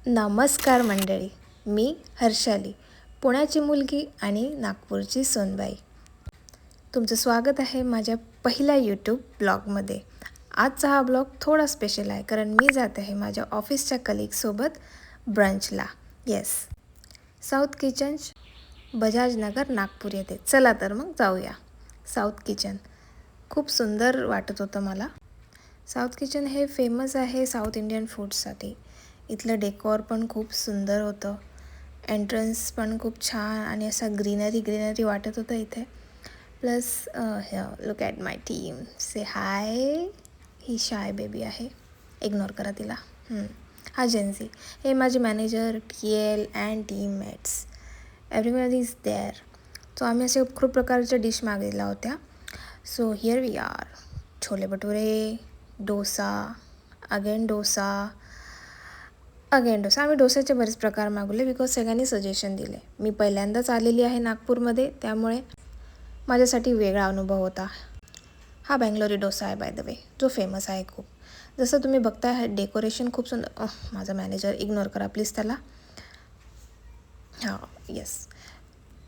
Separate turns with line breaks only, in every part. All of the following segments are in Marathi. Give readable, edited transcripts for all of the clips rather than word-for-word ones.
नमस्कार मंडळी, मी हर्षाली, पुण्याची मुलगी आणि नागपूरची सोनबाई. तुमचं स्वागत आहे माझ्या पहिल्या यूट्यूब ब्लॉगमध्ये. आजचा हा ब्लॉग थोडा स्पेशल आहे कारण मी जात आहे माझ्या ऑफिसच्या कलिगसोबत ब्रंचला. Yes, south kitchen, Bajajnagar, Nagpur येथे. चला तर मग जाऊया. साऊथ किचन खूप सुंदर वाटत होतं मला. साऊथ किचन हे फेमस आहे साऊथ इंडियन फूडसाठी. इथलं डेकोर पण खूप सुंदर होतं, एंट्रन्स पण खूप छान आणि असं ग्रीनरी वाटत होतं इथे. Plus look at my team, say hi. ही शाय बेबी आहे, इग्नोर करा तिला. हा जेन्सी, हे माझे manager, TL and teammates, everyone is there. So आम्ही असे खूप प्रकारच्या डिश मागवल्या होत्या. So here we are. Chole bhature, dosa, again dosa. आम्ही डोस्याचे बरेच प्रकार मागवले बिकॉज सगळ्यांनी सजेशन दिले. मी पहिल्यांदाच आलेली आहे नागपूरमध्ये, त्यामुळे माझ्यासाठी वेगळा अनुभव होता. हा बँगलोरी डोसा आहे बाय द वे, जो फेमस आहे खूप. जसं तुम्ही बघताय डेकोरेशन खूप सुंदर. माझा मॅनेजर, इग्नोर करा प्लीज त्याला. येस,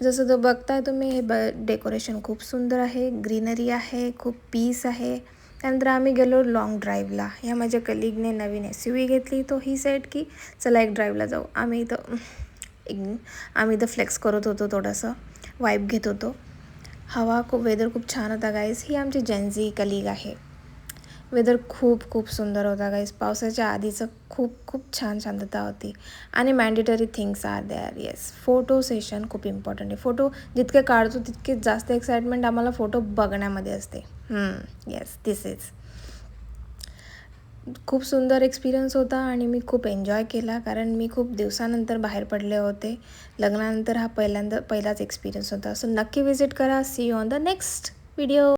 जसं तो बघताय तुम्ही, हे डेकोरेशन खूप सुंदर आहे, ग्रीनरी आहे, खूप पीस आहे. त्यानंतर आम्ही गेलो लॉंग ड्राईव्हला. ह्या माझ्या कलिगने नवीन SUV घेतली, तो ही सेट की चला एक ड्राईव्हला जाऊ. आम्ही इथं फ्लेक्स करत होतो, थोडंसं वाईब घेत होतो. वेदर खूप छान होता गाईज. ही आमची जेन्झी कलिग आहे. वेदर खूप सुंदर होता गाईज. पावसाच्या आधीचं खूप छान शांतता होती. आणि mandatory things are there. Yes, photo session खूप इम्पॉर्टंट आहे. फोटो जितके काढतो तितके जास्त एक्साइटमेंट आम्हाला फोटो बघण्यामध्ये असते. येस, दिस इज खूप सुंदर एक्सपिरियन्स होता आणि मी खूप एन्जॉय केला कारण मी खूप दिवसानंतर बाहेर पडले होते. लग्नानंतर हा पहिलाच एक्सपिरियन्स होता. सो नक्की विजिट करा. See you on the next video.